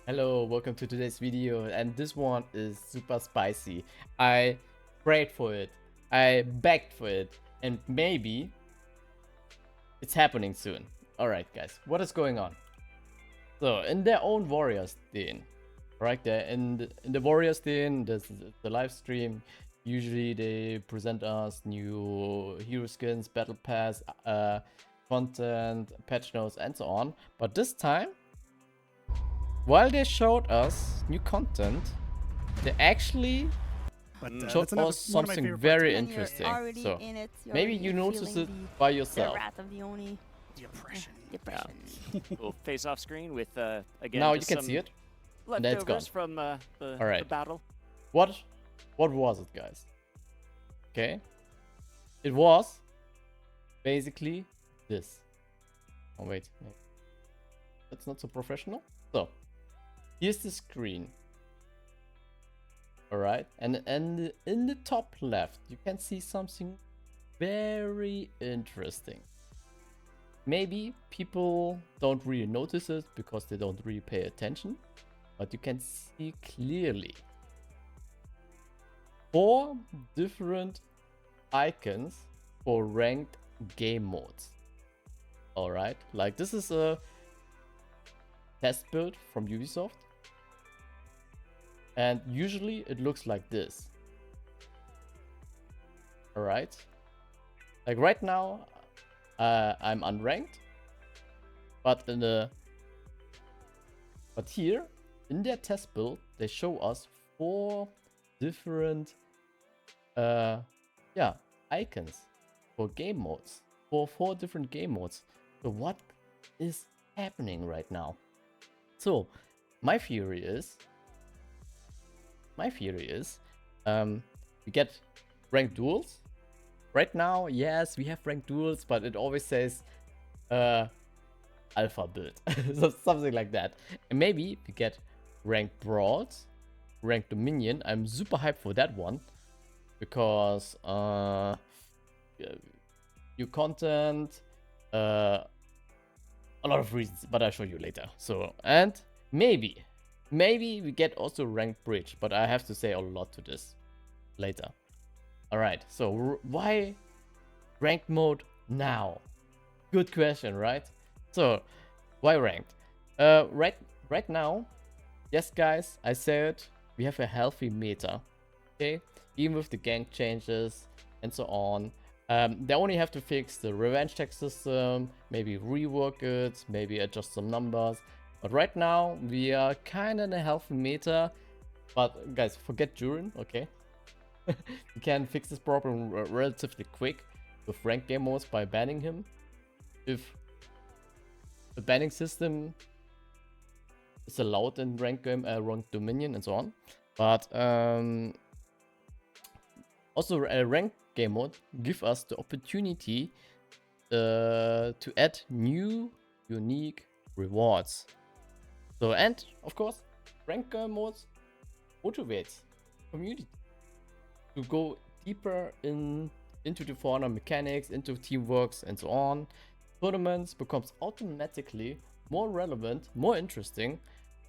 Hello, welcome to today's video, and this one is super spicy. I prayed for it, I begged for it, and maybe it's happening soon. Alright guys, what is going on? So, in their own Warriors Den, right there, in the Warriors Den, the live stream, usually they present us new hero skins, battle pass, content, patch notes, and so on. But this time, while they showed us new content, they actually showed us something very interesting. So maybe you notice it by yourself. The wrath of the Oni. Depression. Depression. We'll face off screen with again. Now you just can some see it. And then it's gone. leftovers from the Alright. battle. What was it, guys? Okay. It was basically this. Oh wait. That's not so professional. So here's the screen. Alright, and in the top left you can see something very interesting. Maybe people don't really notice it because they don't really pay attention, but you can see clearly 4 different icons for ranked game modes. Alright, like this is a test build from Ubisoft. And usually it looks like this. Alright. Like right now, I'm unranked. But here, in their test build, they show us 4 different icons for game modes. For 4 different game modes. So what is happening right now? So my theory is we get ranked duels. Right now, yes, we have ranked duels, but it always says alpha build. So something like that. And maybe we get ranked brawls, ranked dominion. I'm super hyped for that one because new content, a lot of reasons, but I'll show you later. So, and maybe we get also ranked bridge, but I have to say a lot to this later. Alright, so why ranked mode now? Good question, right? So, why ranked? Right now, yes guys, I said we have a healthy meta. Okay, even with the gank changes and so on. They only have to fix the revenge tech system, maybe rework it, maybe adjust some numbers. But right now, we are kind of in a healthy meta. But guys, forget Durin, okay? You can fix this problem relatively quick with ranked game modes by banning him. If the banning system is allowed in ranked game, ranked dominion and so on. But also a ranked game mode give us the opportunity to add new unique rewards. So, and of course, ranked game modes motivates community to go deeper into the fauna mechanics, into teamworks and so on. Tournaments becomes automatically more relevant, more interesting,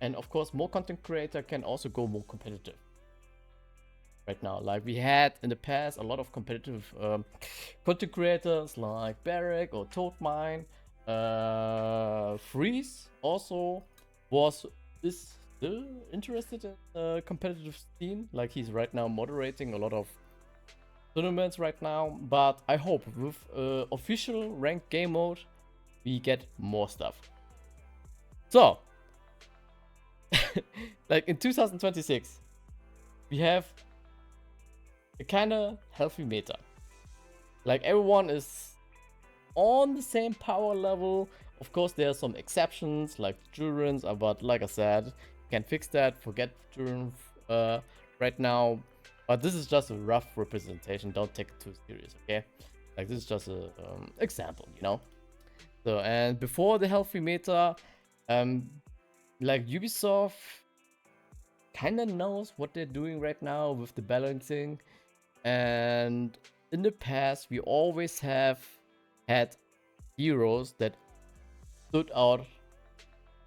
and of course more content creator can also go more competitive. Right now, like we had in the past a lot of competitive content creators like Barrack or Toadmine. Freeze also is still interested in a competitive scene. Like he's right now moderating a lot of tournaments right now. But I hope with official ranked game mode we get more stuff. So like in 2026 we have a kind of healthy meta. Like everyone is on the same power level. Of course, there are some exceptions like Durins, but like I said, you can fix that. Forget Durin right now. But this is just a rough representation. Don't take it too serious, okay? Like this is just a example, you know. So and before the healthy meta, like Ubisoft kind of knows what they're doing right now with the balancing. And in the past, we always have had heroes that stood out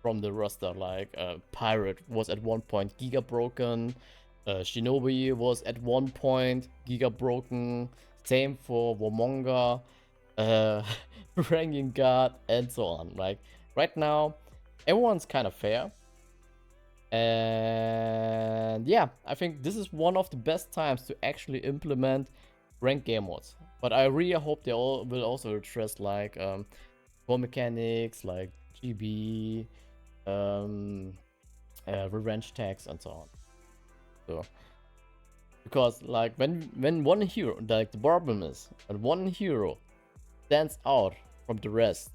from the roster. Like Pirate was at one point giga broken. Shinobi was at one point giga broken. Same for Warmonger, Ranking Guard, and so on. Like right now, everyone's kind of fair. And yeah, I think this is one of the best times to actually implement ranked game modes. But I really hope they all will also address like core mechanics like GB, revenge tags, and so on. So because like when one hero, like the problem is when one hero stands out from the rest,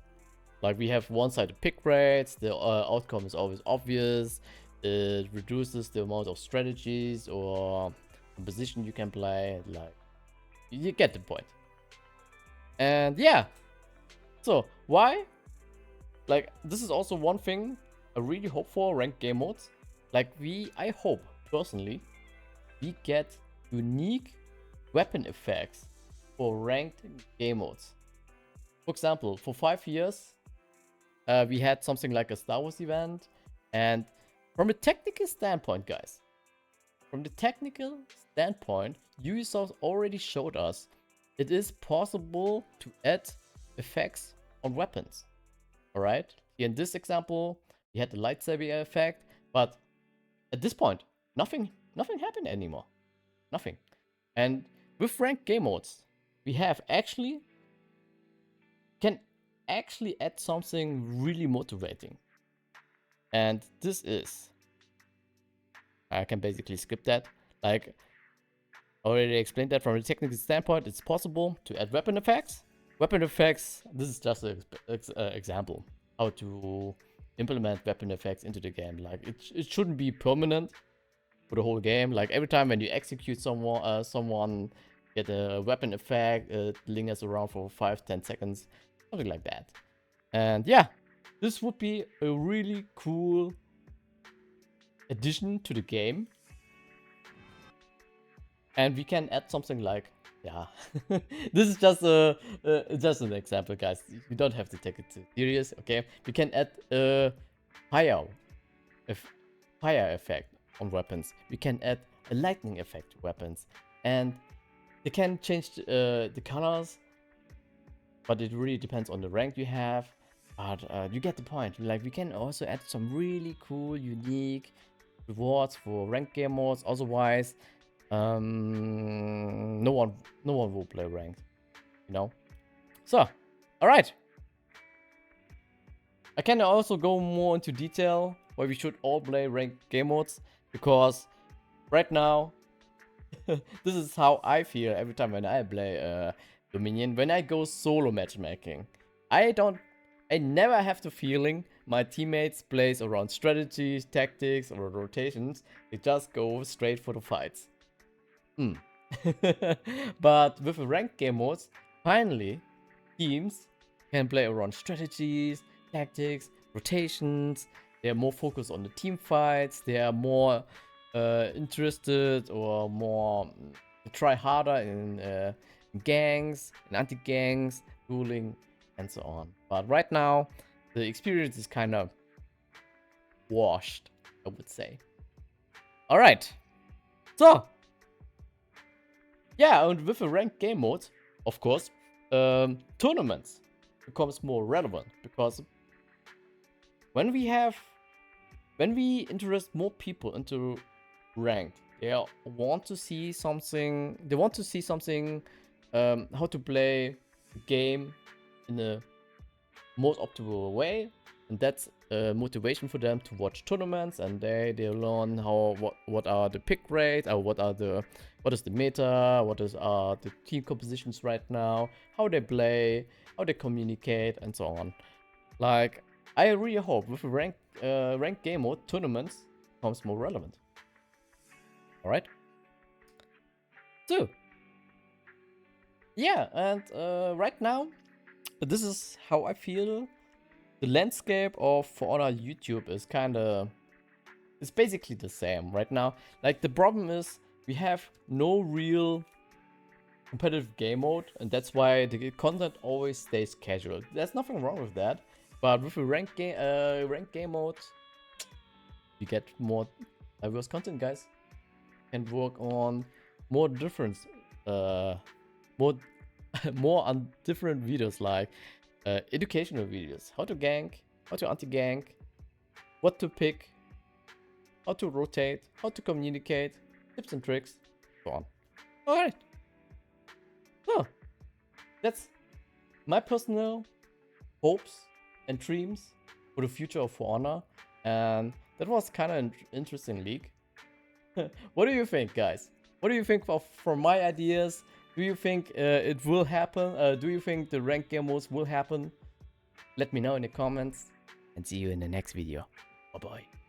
like we have one-sided pick rates, the outcome is always obvious. It reduces the amount of strategies or composition you can play. Like you get the point. And yeah, so why? Like this is also one thing I really hope for ranked game modes. Like I hope personally, we get unique weapon effects for ranked game modes. For example, for 5 years, we had something like a Star Wars event, and from a technical standpoint, guys, from the technical standpoint, Ubisoft already showed us it is possible to add effects on weapons. Alright? Here in this example, we had the lightsaber effect, but at this point, nothing happened anymore. Nothing. And with ranked game modes, we have can actually add something really motivating. And this is, I can basically skip that. Like, I already explained that from a technical standpoint, it's possible to add weapon effects. Weapon effects, this is just an example how to implement weapon effects into the game. Like, it shouldn't be permanent for the whole game. Like, every time when you execute someone get a weapon effect, it lingers around for 5-10 seconds, something like that. And yeah, this would be a really cool addition to the game. And we can add something like, yeah, this is just an example, guys. You don't have to take it too serious, okay? We can add a fire effect on weapons. We can add a lightning effect to weapons, and they can change the colors, but it really depends on the rank you have. But you get the point. Like, we can also add some really cool, unique rewards for ranked game modes. Otherwise, no one will play ranked, you know. So, all right. I can also go more into detail why we should all play ranked game modes, because right now, this is how I feel every time when I play Dominion. When I go solo matchmaking, I never have the feeling my teammates plays around strategies, tactics, or rotations. They just go straight for the fights. But with the ranked game modes, finally, teams can play around strategies, tactics, rotations. They are more focused on the team fights. They are more interested or more try harder in gangs, in anti-gangs, dueling, and so on. But right now, the experience is kind of washed, I would say. All right. So, yeah, and with a ranked game mode, of course, tournaments becomes more relevant, because when we interest more people into ranked, they want to see something. They want to see something, how to play the game in a most optimal way, and that's motivation for them to watch tournaments, and they learn what are the pick rates, or what is the meta, what are the team compositions right now, how they play, how they communicate, and so on. Like, I really hope with a ranked game mode, tournaments becomes more relevant. All right. So yeah, and right now, this is how I feel. The landscape of For Honor YouTube is it's basically the same right now. Like, the problem is we have no real competitive game mode, and that's why the content always stays casual. There's nothing wrong with that, But with a ranked game mode, you get more diverse content, guys. And work on more different, more more on different videos like educational videos, how to gank, how to anti-gank, what to pick, how to rotate, how to communicate, tips and tricks, so on. All right. So that's my personal hopes and dreams for the future of For Honor, and that was kind of an interesting league. What do you think, guys? What do you think from my ideas? Do you think it will happen? Do you think the ranked game modes will happen? Let me know in the comments, and see you in the next video. Bye bye.